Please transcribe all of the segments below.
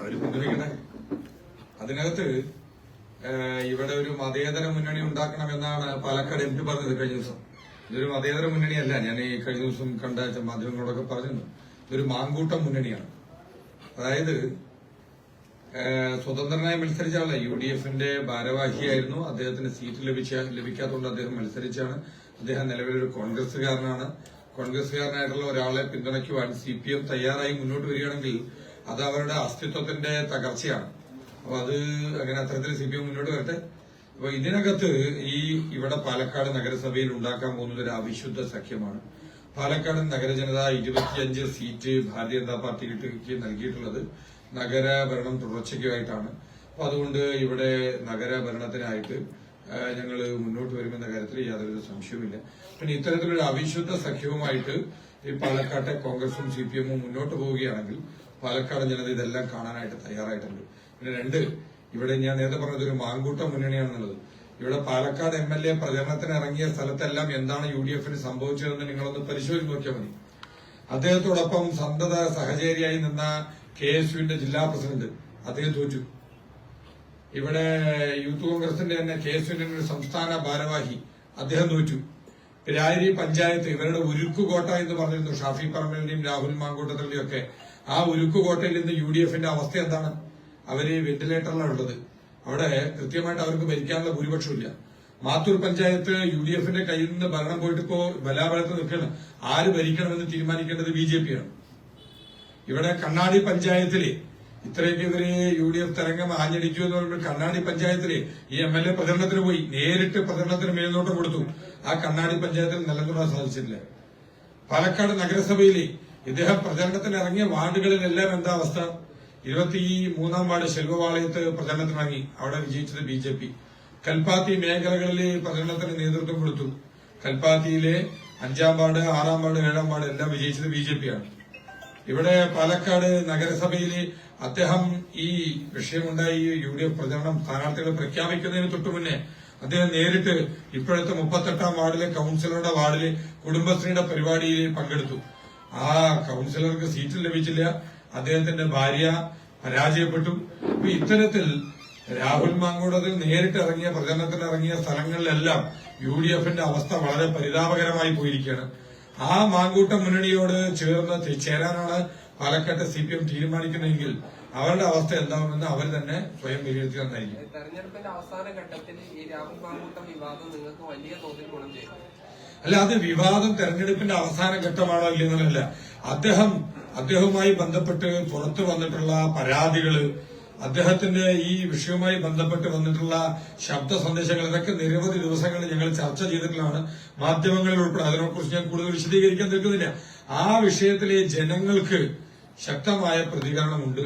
അവര് പിന്തുണയ്ക്കട്ടെ. അതിനകത്ത് ഇവിടെ ഒരു മതേതര മുന്നണി ഉണ്ടാക്കണമെന്നാണ് പാലക്കാട് MP പറഞ്ഞത് കഴിഞ്ഞ ദിവസം. ഇതൊരു മതേതര മുന്നണിയല്ല. ഞാൻ ഈ കഴിഞ്ഞ ദിവസം കണ്ട മാധ്യമങ്ങളോടൊക്കെ പറഞ്ഞിരുന്നു, ഇതൊരു മാങ്കൂട്ടം മുന്നണിയാണ്. അതായത് സ്വതന്ത്രനായി മത്സരിച്ച ആളല്ല, UDFന്റെ ഭാരവാഹിയായിരുന്നു. അദ്ദേഹത്തിന് സീറ്റ് ലഭിക്കാത്തതുകൊണ്ട് അദ്ദേഹം മത്സരിച്ചാണ്. അദ്ദേഹം നിലവിലൊരു കോൺഗ്രസുകാരനാണ്. കോൺഗ്രസുകാരനായിട്ടുള്ള ഒരാളെ പിന്തുണയ്ക്കുവാൻ CPM തയ്യാറായി മുന്നോട്ട് വരികയാണെങ്കിൽ അത് അവരുടെ അസ്തിത്വത്തിന്റെ തകർച്ചയാണ്. അപ്പൊ അത് അങ്ങനെ അത്തരത്തിൽ CPM മുന്നോട്ട് വരട്ടെ. അപ്പൊ ഇതിനകത്ത് ഇവിടെ പാലക്കാട് നഗരസഭയിൽ ഉണ്ടാക്കാൻ പോകുന്നത് ഒരു അവിശുദ്ധ സഖ്യമാണ്. പാലക്കാട് നഗരജനത 25 സീറ്റ് ഭാരതീയ ജനതാ പാർട്ടിക്ക് നൽകിയിട്ടുള്ളത് നഗരഭരണം തുടർച്ചയ്ക്കുമായിട്ടാണ്. അപ്പൊ അതുകൊണ്ട് ഇവിടെ നഗരഭരണത്തിനായിട്ട് ഞങ്ങൾ മുന്നോട്ട് വരുമെന്ന കാര്യത്തിൽ യാതൊരു സംശയവുമില്ല. പിന്നെ ഇത്തരത്തിലൊരു അവിശുദ്ധ സഖ്യവുമായിട്ട് ഈ പാലക്കാട്ടെ കോൺഗ്രസും CPM മുന്നോട്ട് പോവുകയാണെങ്കിൽ പാലക്കാട് ജനത ഇതെല്ലാം കാണാനായിട്ട് തയ്യാറായിട്ടുണ്ട്. പിന്നെ 2, ഇവിടെ ഞാൻ നേരത്തെ പറഞ്ഞത് ഒരു മാങ്കൂട്ട മുന്നണിയാണെന്നുള്ളത്. ഇവിടെ പാലക്കാട് MLA പ്രചരണത്തിന് ഇറങ്ങിയ സ്ഥലത്തെല്ലാം എന്താണ് UDFന് സംഭവിച്ചതെന്ന് നിങ്ങളൊന്ന് പരിശോധിച്ച് നോക്കിയാൽ മതി. അദ്ദേഹത്തോടൊപ്പം സന്തത സഹചാരിയായി നിന്ന KSUവിന്റെ ജില്ലാ പ്രസിഡന്റ് അദ്ദേഹം തോറ്റു. ഇവിടെ യൂത്ത് കോൺഗ്രസിന്റെ തന്നെ KSUവിന്റെ ഒരു സംസ്ഥാന ഭാരവാഹി അദ്ദേഹം തോറ്റു. പിരാരി പഞ്ചായത്ത് ഇവരുടെ ഉരുക്കുകോട്ട എന്ന് പറഞ്ഞിരുന്നു ഷാഫി പറമ്പലിന്റെയും രാഹുൽ മാങ്കൂട്ടത്തിന്റെയും ഒക്കെ. ആ ഉരുക്കുകോട്ടയിൽ നിന്ന് UDFന്റെ അവസ്ഥ എന്താണ്? അവര് വെന്റിലേറ്ററിലാണ് ഉള്ളത്. അവിടെ കൃത്യമായിട്ട് അവർക്ക് ഭരിക്കാനുള്ള ഭൂരിപക്ഷമില്ല. മാത്തൂർ പഞ്ചായത്ത് UDFന്റെ കയ്യിൽ നിന്ന് ഭരണം പോയിട്ട് ഇപ്പോ ബലാബലത്തിൽ നിൽക്കുകയാണ്. ആര് ഭരിക്കണമെന്ന് തീരുമാനിക്കേണ്ടത് BJP ആണ്. ഇവിടെ കണ്ണാടി പഞ്ചായത്തില് ഇത്രയൊക്കെ ഇവര് UDF തരംഗം ആഞ്ഞടിച്ചു എന്ന് പറയുമ്പോൾ കണ്ണാടി പഞ്ചായത്തില് ഈ MLA പ്രചരണത്തിന് പോയി നേരിട്ട് പ്രചരണത്തിന് മേൽനോട്ടം കൊടുത്തു. ആ കണ്ണാടി പഞ്ചായത്തിൽ നിലനിർത്താൻ സാധിച്ചിട്ടില്ല. പാലക്കാട് നഗരസഭയില് ഇദ്ദേഹം പ്രചരണത്തിന് ഇറങ്ങിയ വാർഡുകളിലെല്ലാം എന്താ അവസ്ഥ? 23-ാം വാർഡ് ശെൽവപാളയത്ത് പ്രചരണത്തിനിറങ്ങി, അവിടെ വിജയിച്ചത് BJP. കൽപ്പാത്തി മേഖലകളിൽ പ്രചരണത്തിന് നേതൃത്വം കൊടുത്തു. കൽപ്പാത്തിയിലെ 5-ാം വാർഡ്, 6-ാം വാർഡ്, 7-ാം വാർഡ് എല്ലാം വിജയിച്ചത് BJP ആണ്. ഇവിടെ പാലക്കാട് നഗരസഭയില് അദ്ദേഹം ഈ വിഷയമുണ്ടായി UDF പ്രചരണം സ്ഥാനാർത്ഥികളെ പ്രഖ്യാപിക്കുന്നതിന് തൊട്ടു മുന്നേ അദ്ദേഹം നേരിട്ട് ഇപ്പോഴത്തെ 38-ാം വാർഡിലെ കൌൺസിലറുടെ വാർഡില് കുടുംബശ്രീയുടെ പരിപാടിയിൽ പങ്കെടുത്തു. ആ കൌൺസിലർക്ക് സീറ്റ് ലഭിച്ചില്ല. അദ്ദേഹത്തിന്റെ ഭാര്യ പരാജയപ്പെട്ടു. അപ്പൊ ഇത്തരത്തിൽ രാഹുൽ മാങ്കൂട്ടത്തിൽ നേരിട്ട് ഇറങ്ങിയ പ്രചരണത്തിന് ഇറങ്ങിയ സ്ഥലങ്ങളിലെല്ലാം UDFന്റെ അവസ്ഥ വളരെ പരിതാപകരമായി പോയിരിക്കുകയാണ്. ആ മാങ്കൂട്ട മുന്നണിയോട് ചേരാനാണ് പാലക്കാട്ടെ CPM തീരുമാനിക്കുന്നതെങ്കിൽ അവരുടെ അവസ്ഥ എന്താവുമെന്ന് അവർ തന്നെ സ്വയം വിലയിരുത്തി തന്നായിരിക്കും. തെരഞ്ഞെടുപ്പിന്റെ അവസാന ഘട്ടത്തിൽ ഈ രാഹുൽ മാങ്കൂട്ടം വിവാദം നിങ്ങൾക്ക് വലിയ തോതിൽ ഗുണം ചെയ്യും. അല്ല, അത് വിവാദം തെരഞ്ഞെടുപ്പിന്റെ അവസാന ഘട്ടമാണോ ഇല്ലെന്നല്ല. അദ്ദേഹവുമായി ബന്ധപ്പെട്ട് പുറത്തു വന്നിട്ടുള്ള പരാതികള്, അദ്ദേഹത്തിന്റെ ഈ വിഷയവുമായി ബന്ധപ്പെട്ട് വന്നിട്ടുള്ള ശബ്ദ സന്ദേശങ്ങൾ, ഇതൊക്കെ നിരവധി ദിവസങ്ങളിൽ ഞങ്ങൾ ചർച്ച ചെയ്തിട്ടുള്ളതാണ് മാധ്യമങ്ങളിൽ ഉൾപ്പെടെ. അതിനെക്കുറിച്ച് ഞാൻ കൂടുതൽ വിശദീകരിക്കാൻ നിൽക്കുന്നില്ല. ആ വിഷയത്തിലെ ജനങ്ങൾക്ക് ശക്തമായ പ്രതികരണമുണ്ട്.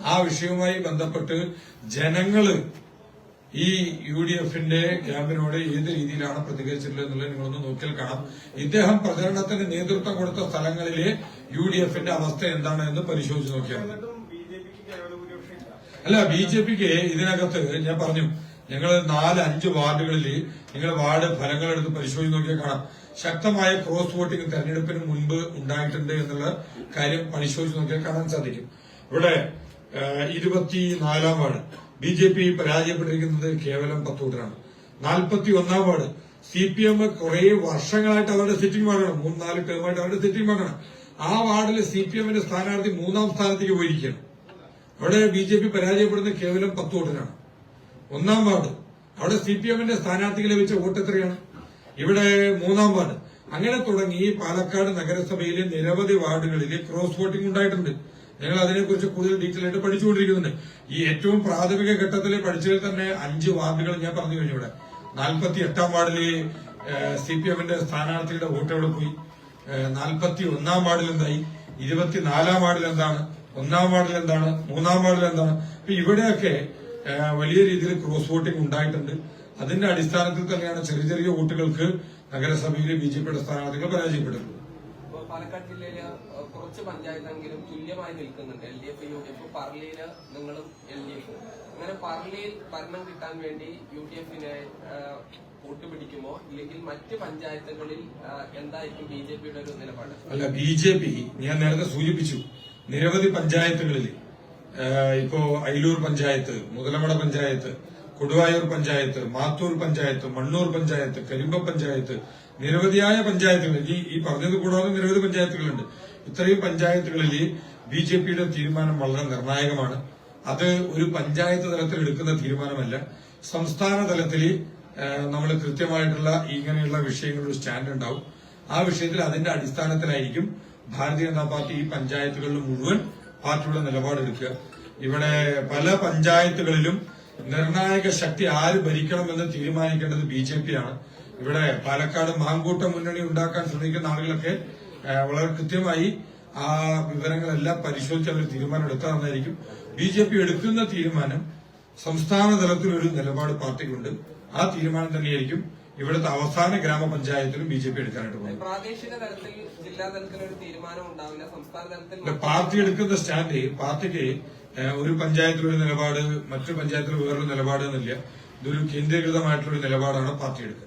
ആ വിഷയവുമായി ബന്ധപ്പെട്ട് ജനങ്ങള് ഈ UDFന്റെ ക്യാമ്പിനോട് ഏത് രീതിയിലാണ് പ്രതികരിച്ചിട്ടുള്ളത് എന്നുള്ളത് നിങ്ങളൊന്ന് നോക്കിയാൽ കാണാം. ഇദ്ദേഹം പ്രചരണത്തിന് നേതൃത്വം കൊടുത്ത സ്ഥലങ്ങളിലെ UDFന്റെ അവസ്ഥ എന്താണ് എന്ന് പരിശോധിച്ച് നോക്കിയാൽ മതി. അല്ല, BJPക്ക് ഇതിനകത്ത് ഞാൻ പറഞ്ഞു, ഞങ്ങൾ 4-5 വാർഡുകളിൽ നിങ്ങൾ വാർഡ് ഫലങ്ങളെടുത്ത് പരിശോധിച്ച് നോക്കിയാൽ കാണാം. ശക്തമായ ക്രോസ് വോട്ടിംഗ് തെരഞ്ഞെടുപ്പിന് മുൻപ് ഉണ്ടായിട്ടുണ്ട് എന്നുള്ള കാര്യം പരിശോധിച്ച് നോക്കിയാൽ കാണാൻ സാധിക്കും. ഇവിടെ 24-ാം വാർഡ് BJP പരാജയപ്പെട്ടിരിക്കുന്നത് കേവലം 10 വോട്ടിനാണ്. 41-ാം വാർഡ് CPM കുറെ വർഷങ്ങളായിട്ട് അവരുടെ സിറ്റിംഗ് വാർഡാണ്, 3-4 ടേമായിട്ട് അവരുടെ സിറ്റിംഗ് വാർഡാണ്. ആ വാർഡിൽ CPMന്റെ സ്ഥാനാർത്ഥി 3-ാം സ്ഥാനത്തേക്ക് പോയിരിക്കുകയാണ്. അവിടെ BJP പരാജയപ്പെടുന്നത് കേവലം 10 വോട്ടിനാണ്. 1-ാം വാർഡ് അവിടെ CPMന്റെ സ്ഥാനാർത്ഥിക്ക് ലഭിച്ച വോട്ട് എത്രയാണ്? ഇവിടെ 3-ാം വാർഡ്. അങ്ങനെ തുടങ്ങി പാലക്കാട് നഗരസഭയിലെ നിരവധി വാർഡുകളിൽ ക്രോസ് വോട്ടിംഗ് ഉണ്ടായിട്ടുണ്ട്. ഞങ്ങൾ അതിനെക്കുറിച്ച് കൂടുതൽ ഡീറ്റെയിൽ ആയിട്ട് പഠിച്ചുകൊണ്ടിരിക്കുന്നുണ്ട്. ഈ ഏറ്റവും പ്രാഥമിക ഘട്ടത്തിൽ പഠിച്ചതിൽ തന്നെ 5 വാർഡുകൾ ഞാൻ പറഞ്ഞു കഴിഞ്ഞു. ഇവിടെ 48-ാം വാർഡില് CPMന്റെ സ്ഥാനാർത്ഥിയുടെ വോട്ട് എവിടെ പോയി? 41-ാം വാർഡിൽ എന്തായി? 24-ാം വാർഡിൽ എന്താണ്? 1-ാം വാർഡിൽ എന്താണ്? 3-ാം വാർഡിൽ എന്താണ്? അപ്പൊ ഇവിടെയൊക്കെ വലിയ രീതിയിൽ ക്രോസ് വോട്ടിംഗ് ഉണ്ടായിട്ടുണ്ട്. അതിന്റെ അടിസ്ഥാനത്തിൽ തന്നെയാണ് ചെറിയ ചെറിയ വോട്ടുകൾക്ക് നഗരസഭയിലെ BJPയുടെ സ്ഥാനാർത്ഥികൾ പരാജയപ്പെട്ടിട്ടുള്ളത്. പാലക്കാട് ജില്ലയിലെ കുറച്ച് പഞ്ചായത്തെങ്കിലും തുല്യമായി നിൽക്കുന്നുണ്ട്. LDF, UDF. പറളിയില് നിങ്ങളും LDF. അങ്ങനെ പറളിയിൽ ഭരണം കിട്ടാൻ വേണ്ടി UDFനെ വോട്ട് പിടിക്കുമോ, ഇല്ലെങ്കിൽ മറ്റ് പഞ്ചായത്തുകളിൽ എന്തായിരിക്കും BJPയുടെ ഒരു നിലപാട്? അല്ല, BJP ഞാൻ നേരത്തെ സൂചിപ്പിച്ചു, നിരവധി പഞ്ചായത്തുകളിൽ ഇപ്പോ അയിലൂർ പഞ്ചായത്ത്, മുതലമട പഞ്ചായത്ത്, കൊടുവായൂർ പഞ്ചായത്ത്, മാത്തൂർ പഞ്ചായത്ത്, മണ്ണൂർ പഞ്ചായത്ത്, കരിമ്പ പഞ്ചായത്ത്, നിരവധിയായ പഞ്ചായത്തുകൾ, ഈ പറഞ്ഞത് കൂടാതെ നിരവധി പഞ്ചായത്തുകളുണ്ട്. ഇത്രയും പഞ്ചായത്തുകളിൽ BJPയുടെ തീരുമാനം വളരെ നിർണായകമാണ്. അത് ഒരു പഞ്ചായത്ത് തലത്തിൽ എടുക്കുന്ന തീരുമാനമല്ല. സംസ്ഥാന തലത്തിൽ നമ്മൾ കൃത്യമായിട്ടുള്ള ഇങ്ങനെയുള്ള വിഷയങ്ങളിൽ ഒരു സ്റ്റാൻഡ് ഉണ്ടാവും. ആ വിഷയത്തിൽ അതിന്റെ അടിസ്ഥാനത്തിലായിരിക്കും ഭാരതീയ ജനതാ പാർട്ടി ഈ പഞ്ചായത്തുകളിൽ മുഴുവൻ പാർട്ടിയുടെ നിലപാടെടുക്കുക. ഇവിടെ പല പഞ്ചായത്തുകളിലും നിർണായക ശക്തി ആര് ഭരിക്കണമെന്ന് തീരുമാനിക്കേണ്ടത് BJP ആണ്. ഇവിടെ പാലക്കാട് മാങ്കൂട്ട മുന്നണി ഉണ്ടാക്കാൻ ശ്രമിക്കുന്ന ആളുകളൊക്കെ വളരെ കൃത്യമായി ആ വിവരങ്ങളെല്ലാം പരിശോധിച്ച് അവർ തീരുമാനം എടുക്കാമെന്നായിരിക്കും. BJP എടുക്കുന്ന തീരുമാനം സംസ്ഥാന തലത്തിൽ ഒരു നിലപാട് പാർട്ടിക്കുണ്ട്. ആ തീരുമാനം തന്നെയായിരിക്കും ഇവിടുത്തെ അവസാന ഗ്രാമപഞ്ചായത്തിലും BJP എടുക്കാനായിട്ട് പോകുന്നത്. പ്രാദേശിക തലത്തിൽ ജില്ലാ തലത്തിൽ ഒരു തീരുമാനം ഉണ്ടാവില്ല, സംസ്ഥാന തലത്തിൽ പാർട്ടി എടുക്കുന്ന സ്റ്റാൻഡ് പാർട്ടിക്ക് ഒരു പഞ്ചായത്തിലൊരു നിലപാട്, മറ്റൊരു പഞ്ചായത്തിൽ വേറൊരു നിലപാട് എന്നില്ല. ഇതൊരു കേന്ദ്രീകൃതമായിട്ടുള്ള ഒരു നിലപാടാണ് പാർട്ടി എടുക്കുക.